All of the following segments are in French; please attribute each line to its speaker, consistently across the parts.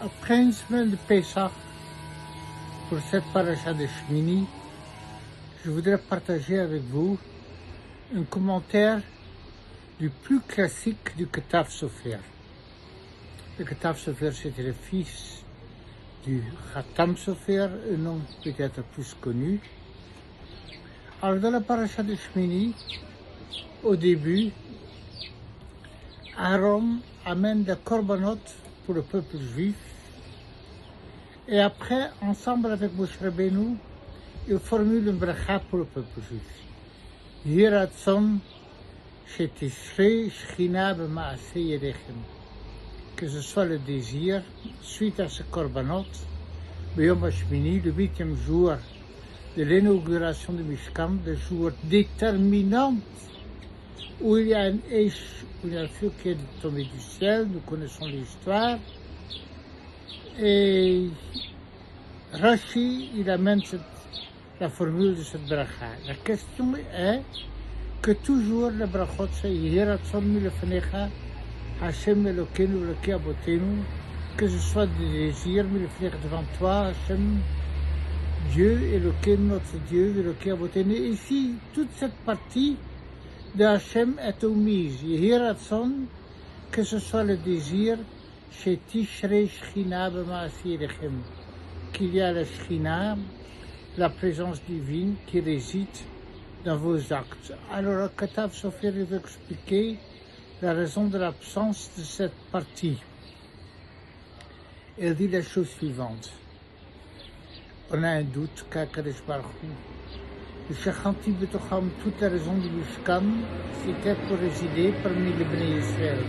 Speaker 1: Après une semaine de Pessah, pour cette paracha de Shmini, je voudrais partager avec vous un commentaire du plus classique du Ketav Sofer. Le Ketav Sofer, c'était le fils du Khatam Sofer, un nom peut-être plus connu. Alors dans la paracha de Shmini, au début, Aaron amène des korbanot pour le peuple juif. Et après, ensemble avec Moshe Rabbeinu, il formule une bracha pour le peuple juif. Yeh ratzon shetishrei shechina b'maaseh yedechem. Que ce soit le désir, suite à ce korbanot, B'yom HaShmini, le 8e jour de l'inauguration du Mishkan, le jour déterminant où il y a un Eish, où il y a un feu qui est tombé du ciel, nous connaissons l'histoire. Et Rashi, il amène la formule de cette bracha. La question est que toujours le brachot c'est Yeh ratzon milefnecha Hashem Elokeinu Elokei Avotenu, que ce soit des désirs milefnecha devant toi, Hashem, Dieu, Elokeinu, notre Dieu, Elokei Avotenu. Et ici, toute cette partie de Hashem est omise. Yeh ratzon, que ce soit le désir, chez Tishrei Shechina b'maaseh yedechem, qu'il y a la Shechina, la présence divine qui réside dans vos actes. Alors, le Ketav Sofer veut expliquer la raison de l'absence de cette partie. Il dit la chose suivante. On a un doute qu'Akadosh Baruch Hu, le Shechanti B'tocham, toute la raison du Mishkan, c'était pour résider parmi les Bnei Israël.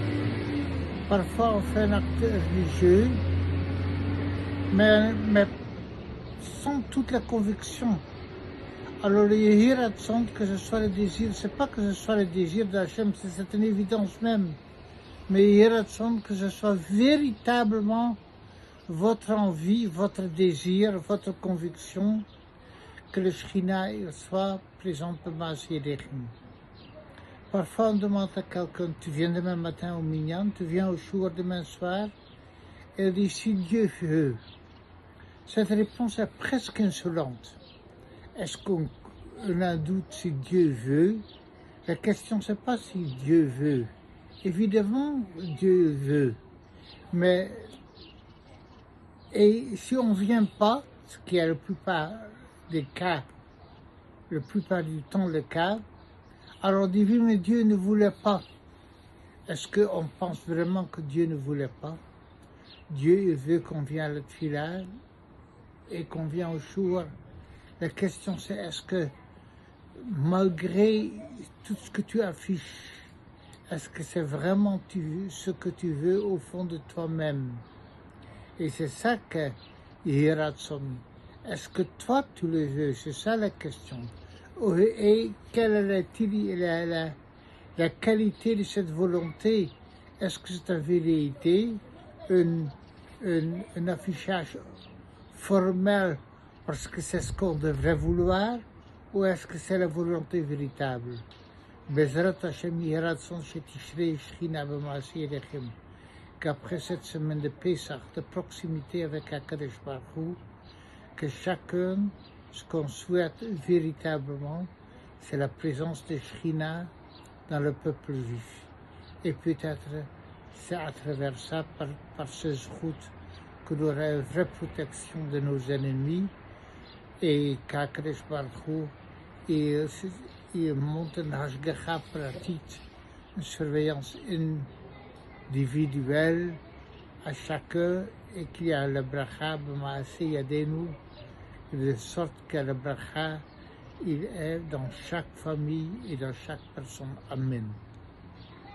Speaker 1: Parfois, on fait un acte religieux, mais sans toute la conviction. Alors, le Yeh ratzon, que ce soit le désir, c'est pas que ce soit le désir d'Hachem, c'est une évidence même. Mais Yeh ratzon, que ce soit véritablement votre envie, votre désir, votre conviction, que le Shekhinah soit présent b'maaseh yedechem. Parfois, on demande à quelqu'un, tu viens demain matin au Minyan, tu viens au Shur demain soir, et il dit, si Dieu veut. Cette réponse est presque insolente. Est-ce qu'on a un doute si Dieu veut? La question, c'est pas si Dieu veut. Évidemment, Dieu veut. Mais, et si on ne vient pas, ce qui est la plupart des cas, la plupart du temps le cas, alors on dit, oui, mais Dieu ne voulait pas. Est-ce qu'on pense vraiment que Dieu ne voulait pas? Dieu, il veut qu'on vienne à la tefila et qu'on vienne au shur. La question c'est, est-ce que malgré tout ce que tu affiches, est-ce que c'est vraiment ce que tu veux au fond de toi-même? Et c'est ça que Yeh ratzon. Est-ce que toi tu le veux? C'est ça la question. Et quelle est la qualité de cette volonté? Est-ce que c'est en vérité un affichage formel parce que c'est ce qu'on devrait vouloir, ou est-ce que c'est la volonté véritable? Bezrat Hashem Yeh ratzon shetishrei shechina b'maaseh yedechem, qu'après cette semaine de Pessah, de proximité avec Akadosh Baruch Hu, que chacun, ce qu'on souhaite véritablement, c'est la présence de Shekhinah dans le peuple juif. Et peut-être c'est à travers ça, par ce zchut, que nous aurons une vraie protection de nos ennemis, et qu'Akadosh Baruch Hu, il monte une hashgacha pratique, une surveillance individuelle à chacun, et qu'il y a le bracha b'maaseh yadenu, de sorte que le bracha, il est dans chaque famille et dans chaque personne. Amen.